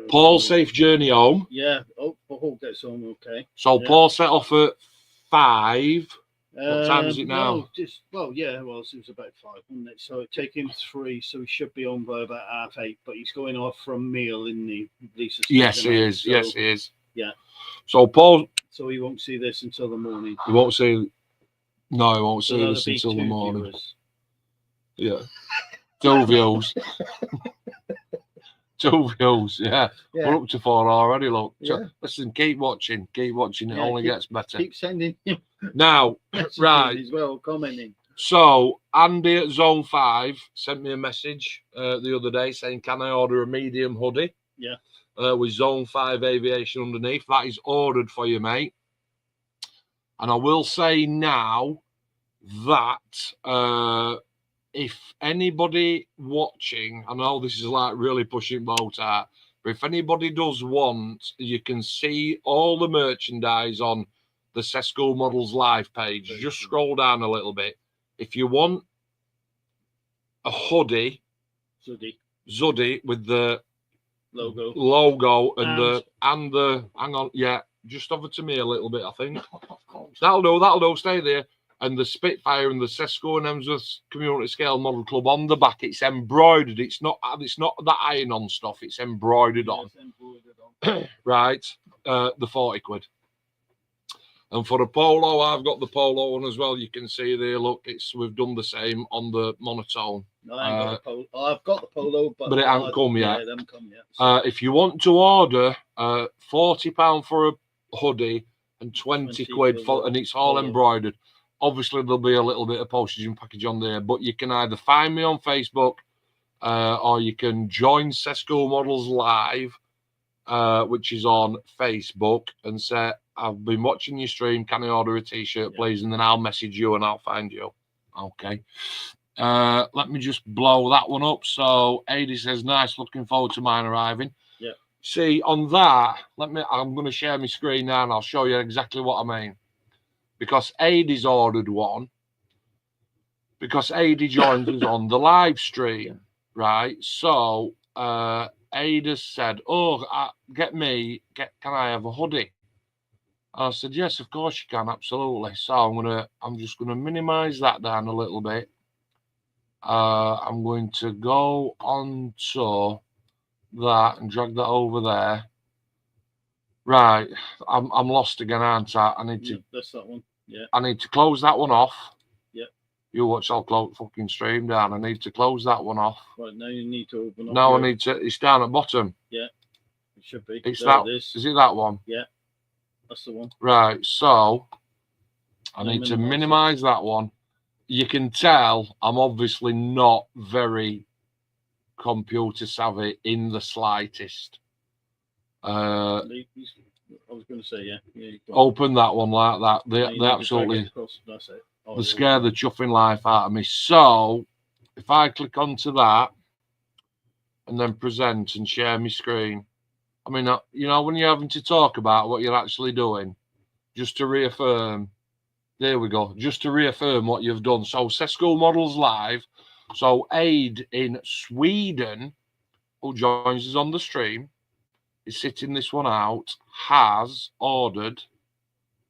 Speaker 1: Paul, safe journey home.
Speaker 2: Yeah. Oh, Paul gets home okay.
Speaker 1: So yeah. Paul set off at 5. What time is it now?
Speaker 2: It was about 5, wasn't it? So it take him 3, so he should be home by about 7:30. But he's going off from meal in the Lisa.
Speaker 1: Yes, he is. So, yes, he is.
Speaker 2: Yeah.
Speaker 1: So Paul.
Speaker 2: So he won't see this until the morning.
Speaker 1: He won't see. No, he won't see this until the morning. Viewers. Yeah. 2 views. 2 views, yeah. We're up to 4 already, look. Yeah. Listen, keep watching. Keep watching. It only gets better.
Speaker 2: Keep sending him.
Speaker 1: Now, right.
Speaker 2: As well, commenting.
Speaker 1: So, Andy at Zone 5 sent me a message the other day saying, can I order a medium hoodie?
Speaker 2: Yeah.
Speaker 1: With Zone 5 aviation underneath. That is ordered for you, mate. And I will say now that if anybody watching, I know this is like really pushing boat out, but if anybody does want, you can see all the merchandise on the Sesco Models live page. Just scroll down a little bit. If you want a hoodie, Zuddy with the logo and the hang on, yeah, just over to me a little bit, I think. That'll do, stay there. And the Spitfire and the Sesco and Emsworth Community Scale Model Club on the back, it's embroidered. It's not that iron-on stuff. It's embroidered on. Right, the 40 quid. And for the polo, I've got the polo one as well. You can see there. Look, we've done the same on the monotone.
Speaker 2: No, I ain't got the polo. I've got the polo, but
Speaker 1: it hasn't come yet.
Speaker 2: Yeah, it hasn't come yet. So.
Speaker 1: If you want to order, £40 for a hoodie and 20 quid for, and it's all embroidered. Obviously, there'll be a little bit of postage and package on there, but you can either find me on Facebook or you can join Sesco Models Live, which is on Facebook, and say, I've been watching your stream. Can I order a T-shirt, please? And then I'll message you and I'll find you. Okay. Let me just blow that one up. So, Adi says, nice. Looking forward to mine arriving.
Speaker 2: Yeah.
Speaker 1: See, on that, I'm going to share my screen now and I'll show you exactly what I mean. Because Adi's ordered one. Because Adi joins us on the live stream, right? So, Ada said, can I have a hoodie? I said, yes, of course you can, absolutely. So I'm just gonna minimize that down a little bit. I'm going to go on to that and drag that over there. Right, I'm lost again, aren't I? I need to.
Speaker 2: That's that one. Yeah.
Speaker 1: I need to close that one off.
Speaker 2: Yeah.
Speaker 1: You watch, I'll close fucking stream down. I need to close that one off.
Speaker 2: Right, now you need to open up.
Speaker 1: No, I need to. It's down at bottom.
Speaker 2: Yeah, it should be.
Speaker 1: It's there that. Is it that one?
Speaker 2: Yeah. That's the one.
Speaker 1: Right, so I need to minimize that one. You can tell I'm obviously not very computer savvy in the slightest.
Speaker 2: I was going to say, yeah.
Speaker 1: Open that one like that. They absolutely
Speaker 2: That's it.
Speaker 1: they scare the chuffing life out of me. So if I click onto that and then present and share my screen, I mean, you know, when you're having to talk about what you're actually doing, just to reaffirm. There we go. Just to reaffirm what you've done. So School Models Live. So Aid in Sweden, who joins us on the stream, is sitting this one out, has ordered.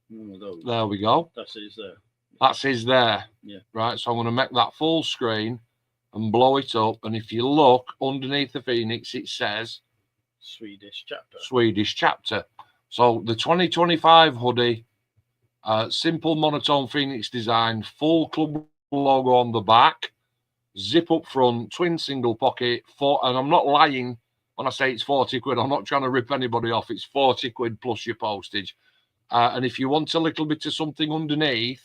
Speaker 1: There we go.
Speaker 2: That's his there.
Speaker 1: That's his there.
Speaker 2: Yeah.
Speaker 1: Right. So I'm going to make that full screen and blow it up. And if you look underneath the Phoenix, it says
Speaker 2: Swedish chapter.
Speaker 1: Swedish chapter. So the 2025 hoodie. Simple monotone Phoenix design, full club logo on the back, zip up front, twin single pocket, and I'm not lying when I say it's 40 quid. I'm not trying to rip anybody off. It's 40 quid plus your postage. And if you want a little bit of something underneath,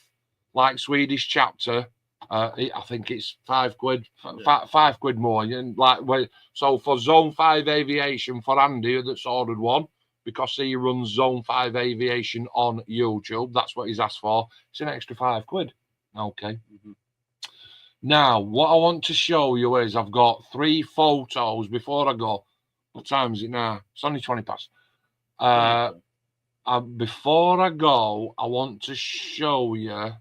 Speaker 1: like Swedish chapter, I think it's 5 quid, 5 quid more. And so for Zone 5 Aviation, for Andy that's ordered one, because he runs Zone 5 Aviation on YouTube. That's what he's asked for. It's an extra 5 quid. Okay. Now, what I want to show you is I've got 3 photos before I go. What time is it now? It's only 20 past. Before I go, I want to show you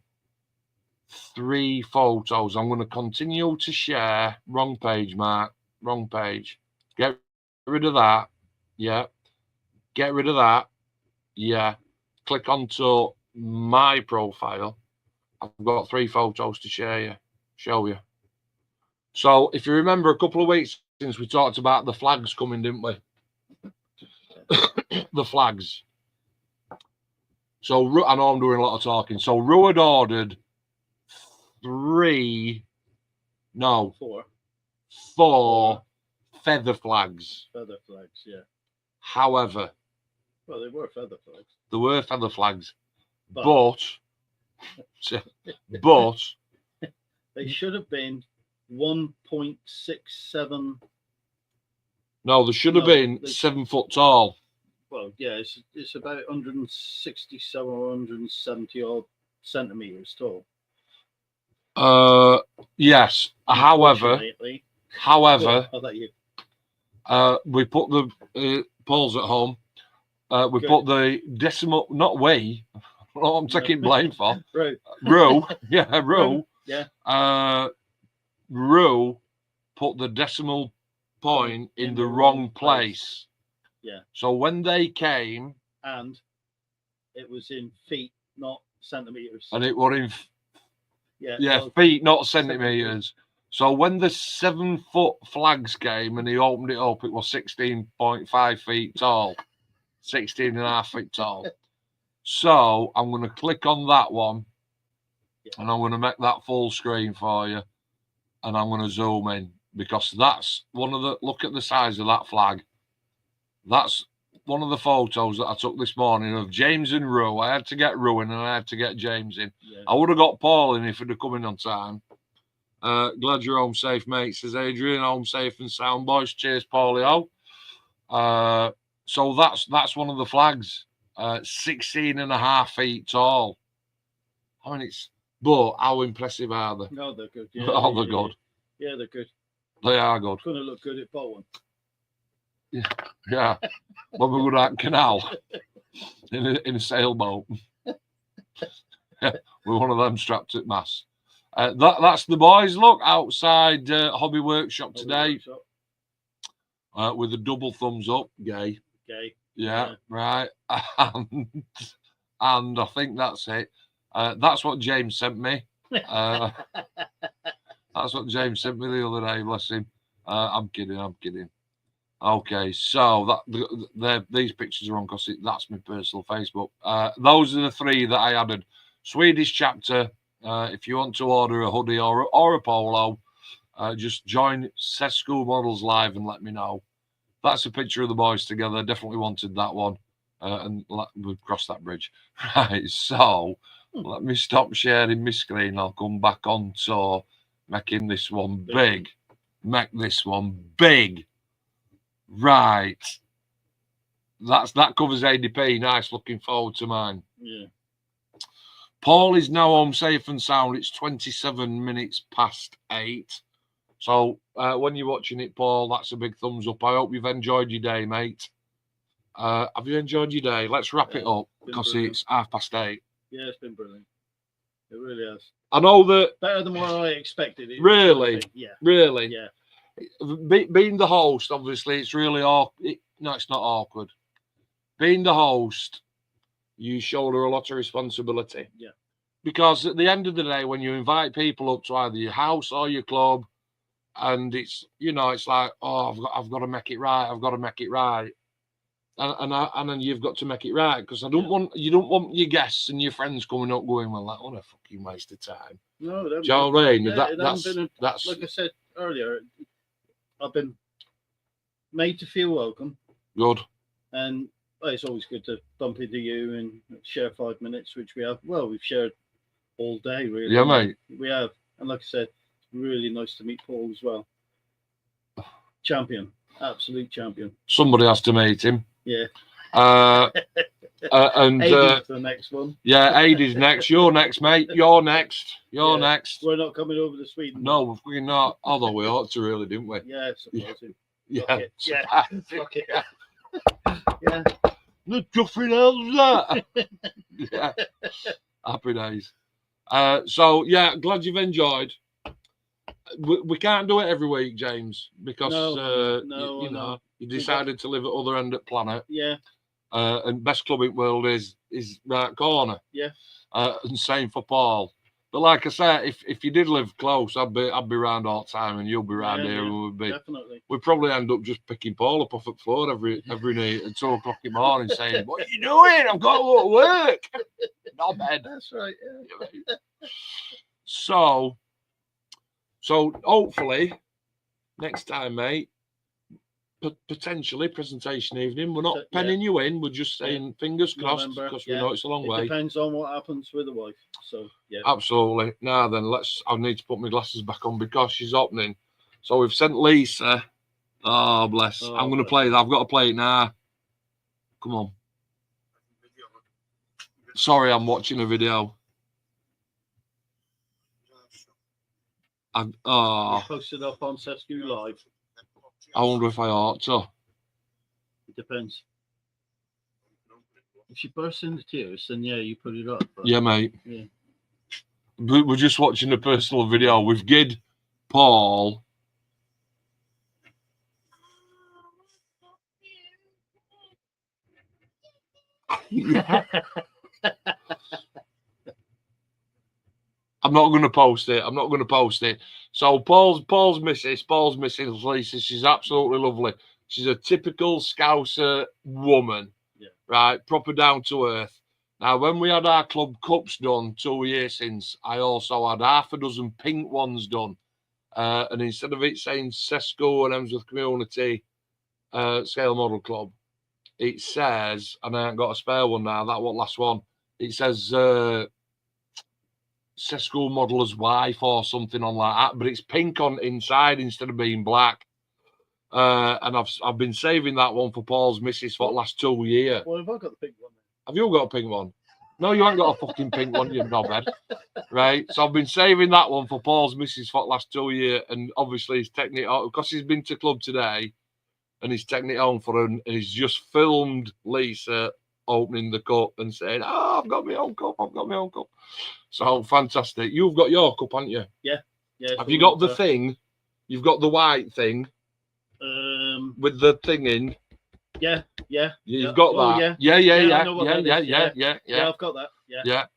Speaker 1: 3 photos. I'm going to continue to share. Wrong page, Mark. Wrong page. Get rid of that. Yeah. Get rid of that. Yeah. Click onto my profile. I've got 3 photos to show you. So if you remember a couple of weeks since we talked about the flags coming, didn't we? The flags. So I know I'm doing a lot of talking. So Ru had ordered 4 feather flags.
Speaker 2: Feather flags, yeah.
Speaker 1: However,
Speaker 2: well, they were feather flags.
Speaker 1: They were feather flags,
Speaker 2: but they should have been 1.67.
Speaker 1: No, they should have been 7 foot tall.
Speaker 2: Well, yeah, it's about 167 or 170 odd centimeters tall.
Speaker 1: Yes. However,
Speaker 2: I'll let you.
Speaker 1: We put the polls at home. We put the decimal, not we. I'm taking blame for. Ru, yeah, Ru.
Speaker 2: Yeah.
Speaker 1: Ru put the decimal point in the wrong place.
Speaker 2: Yeah.
Speaker 1: So when they came,
Speaker 2: and it was in feet, not centimeters.
Speaker 1: And it were in feet, not centimeters. So when the 7 foot flags came and he opened it up, it was 16.5 feet tall, 16.5 feet tall. So I'm going to click on that one and I'm going to make that full screen for you. And I'm going to zoom in because that's one of the, look at the size of that flag. That's one of the photos that I took this morning of James and Ru. I had to get Ru in and I had to get James in. Yeah. I would have got Paul in if he'd have come in on time. Glad you're home safe, mate, says Adrian. Home safe and sound, boys. Cheers, Paulio. So that's one of the flags. 16.5 feet tall. I mean, but how impressive are they?
Speaker 2: No, they're good. Yeah,
Speaker 1: they're good.
Speaker 2: Yeah, they're good.
Speaker 1: They are good.
Speaker 2: Going to look good at Bowen.
Speaker 1: Yeah. When we go down canal in a sailboat. With one of them strapped at mast. That's the boys. Look, outside Hobby Workshop today. With a double thumbs up. Gay. Yeah, right. And I think that's it. That's what James sent me. That's what James sent me the other day. Bless him. I'm kidding. Okay, so these pictures are on because that's my personal Facebook. Those are the 3 that I added. Swedish chapter. If you want to order a hoodie or a polo, just join Set School Models Live and let me know. That's a picture of the boys together. Definitely wanted that one. And we've crossed that bridge. Right, so Let me stop sharing my screen. I'll come back on. So, making this one big. Make this one big. Right. That covers ADP. Nice. Looking forward to mine.
Speaker 2: Yeah.
Speaker 1: Paul is now home safe and sound. It's 27 minutes past 8. So when you're watching it, Paul, that's a big thumbs up. I hope you've enjoyed your day, mate. Have you enjoyed your day? Let's wrap it up because it's 8:30.
Speaker 2: Yeah, it's been brilliant. It really has.
Speaker 1: I know that
Speaker 2: Better than what I expected.
Speaker 1: Really?
Speaker 2: Yeah.
Speaker 1: Really?
Speaker 2: Yeah.
Speaker 1: Being the host, obviously, it's really awkward. No, it's not awkward. Being the host, you shoulder a lot of responsibility.
Speaker 2: Yeah.
Speaker 1: Because at the end of the day, when you invite people up to either your house or your club, and it's it's like, oh, I've got to make it right. I've got to make it right, and then you've got to make it right because you don't want your guests and your friends coming up going, well, that was a fucking waste of time.
Speaker 2: No,
Speaker 1: do you know what I mean?
Speaker 2: That's like I said earlier. I've been made to feel welcome.
Speaker 1: Good.
Speaker 2: And it's always good to bump into you and share 5 minutes, which we have. Well, we've shared all day, really.
Speaker 1: Yeah, mate.
Speaker 2: We have. And like I said, it's really nice to meet Paul as well. Champion. Absolute champion.
Speaker 1: Somebody has to meet him.
Speaker 2: Yeah.
Speaker 1: And
Speaker 2: Aiden's the next one.
Speaker 1: Yeah, Aiden's next. You're next, mate. You're next. You're next.
Speaker 2: We're not coming over to Sweden.
Speaker 1: No, we're not. Although we ought to, really, didn't we?
Speaker 2: Yeah, supposing.
Speaker 1: Yeah.
Speaker 2: Yeah. Fuck it. Yeah.
Speaker 1: The nothing else that. Yeah. Happy days. So yeah, glad you've enjoyed. We can't do it every week, James, because you decided to live at other end of the planet.
Speaker 2: Yeah.
Speaker 1: And best club in the world is right corner.
Speaker 2: Yeah.
Speaker 1: And same for Paul. But like I said, if you did live close, I'd be around all the time, and you'll be around here, and we'd probably end up just picking Paul up off the floor every night at 2 o'clock in the morning, saying, "What are you doing? I've got to go to work." Not bad.
Speaker 2: That's right. Yeah.
Speaker 1: So hopefully next time, mate. Potentially presentation evening. We're not penning you in. We're just saying fingers crossed because we know it's a long way.
Speaker 2: Depends on what happens with the wife. So yeah,
Speaker 1: absolutely. Now then, I need to put my glasses back on because she's opening. So we've sent Lisa. Oh bless. I'm going to play that. I've got to play it now. Come on. Sorry, I'm watching a video.
Speaker 2: Posted up on Sescu Live.
Speaker 1: I wonder if I ought to.
Speaker 2: It depends. If she bursts into tears, then yeah, you put it up. But,
Speaker 1: yeah, mate.
Speaker 2: Yeah.
Speaker 1: We're just watching a personal video. We've gid Paul. I'm not going to post it. So Paul's missus, Lisa. She's absolutely lovely. She's a typical Scouser woman, right? Proper down to earth. Now, when we had our club cups done 2 years since, I also had half a dozen pink ones done. And instead of it saying Sesco and Emsworth Community Scale Model Club, it says, and I ain't got a spare one now, that was last one. It says Sesco Modeller's Wife or something on like that, but it's pink on inside instead of being black. And I've been saving that one for Paul's missus for the last 2 years.
Speaker 2: Well, have I got the pink one?
Speaker 1: Have you got a pink one? No, you ain't got a fucking pink one, you knobhead. Right? So I've been saving that one for Paul's missus for the last 2 years, and obviously he's taking it out because he's been to club today, and he's taking it home for her, and he's just filmed Lisa opening the cup and saying, "Oh, I've got my own cup. So fantastic. You've got your cup, haven't you?
Speaker 2: Yeah.
Speaker 1: Have you got the thing? You've got the white thing with the thing in.
Speaker 2: Yeah.
Speaker 1: You've got that. Yeah.
Speaker 2: I've got that.
Speaker 1: Yeah.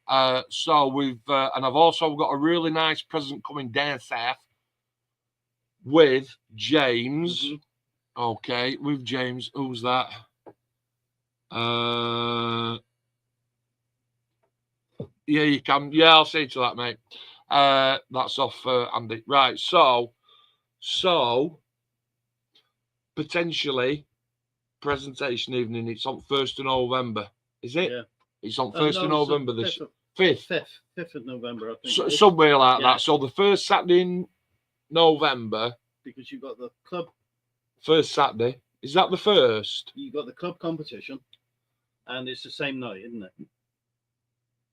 Speaker 1: So we've and I've also got a really nice present coming down south with James.
Speaker 2: Mm-hmm.
Speaker 1: Okay, with James. Who's that? Yeah, you can. Yeah, I'll see to that, mate. That's off Andy. Right. So potentially presentation evening. It's on 1st of November. Is it?
Speaker 2: Yeah.
Speaker 1: It's on 1st of November this year. 5th.
Speaker 2: 5th of November, I think.
Speaker 1: So, somewhere like
Speaker 2: Yeah.
Speaker 1: that. So the first Saturday in November.
Speaker 2: Because you've got the club.
Speaker 1: First Saturday. Is that the first?
Speaker 2: You've got the club competition, and it's the same night, isn't it?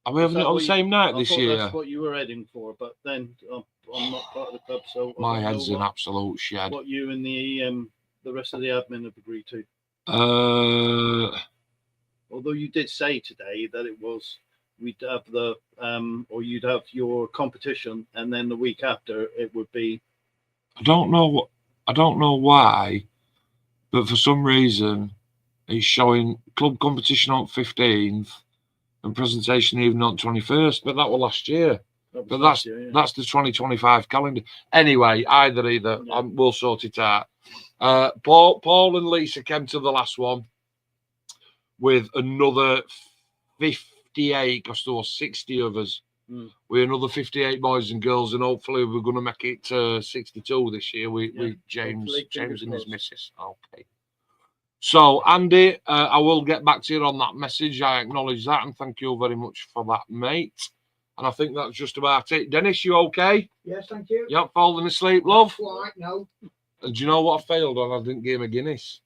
Speaker 1: Are we having it on the same night this year?
Speaker 2: That's what you were heading for, but then I'm not part of the club, so
Speaker 1: my head's an absolute shed.
Speaker 2: What you and the rest of the admin have agreed to. Although you did say today that it was we'd have or you'd have your competition, and then the week after it would be.
Speaker 1: I don't know why, but for some reason it's showing club competition on 15th and presentation evening on 21st. But that was last year. That's the 2025 calendar. Anyway, either yeah. We'll sort it out. Paul and Lisa came to the last one with another 58, because there was 60 of us. With another 58 boys and girls, and hopefully we're going to make it 62 this year with James and his missus. Okay. So, Andy, I will get back to you on that message. I acknowledge that, and thank you very much for that, mate. And I think that's just about it. Dennis, you okay?
Speaker 3: Yes, thank you.
Speaker 1: You haven't fallen asleep, love?
Speaker 3: Quite, no.
Speaker 1: And do you know what I failed on? I didn't give him a Guinness.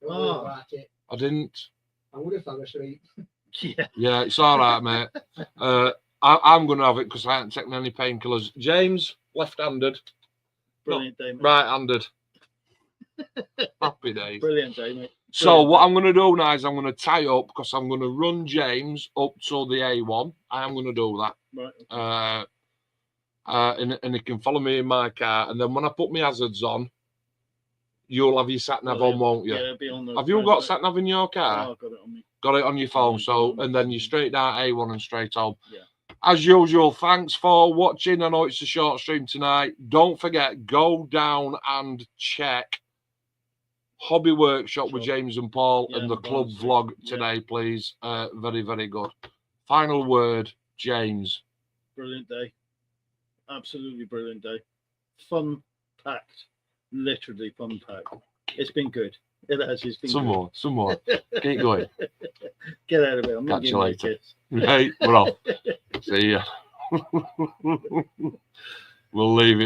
Speaker 3: Don't worry about it.
Speaker 1: I didn't.
Speaker 3: I would have fell asleep.
Speaker 2: Yeah,
Speaker 1: it's all right, mate. I'm going to have it because I haven't taken any painkillers. James, left-handed.
Speaker 2: Brilliant day, mate.
Speaker 1: Right-handed. Happy days.
Speaker 2: Brilliant day, mate.
Speaker 1: So what I'm going to do now is I'm going to tie up, because I'm going to run James up to the A1. I am going to do that.
Speaker 2: Right.
Speaker 1: And he can follow me in my car. And then when I put my hazards on, you'll have your sat-nav on, won't you?
Speaker 2: Yeah, it'll be on the.
Speaker 1: Have you got sat-nav in your car?
Speaker 2: Oh, I've got it on me.
Speaker 1: Got it on your phone. So, and then you straight down A1 and straight home.
Speaker 2: Yeah.
Speaker 1: As usual, thanks for watching. I know it's a short stream tonight. Don't forget, go down and check Hobby Workshop with James and Paul and the club vlog today, please. Very, very good. Final word, James.
Speaker 2: Brilliant day. Absolutely brilliant day. Fun packed. Literally fun packed. It's been good. It has. It's been good.
Speaker 1: Some more. Keep going.
Speaker 2: Get out of it. I'm
Speaker 1: Catch you later.
Speaker 2: Kiss.
Speaker 1: Hey, we're off. See ya. We'll leave it.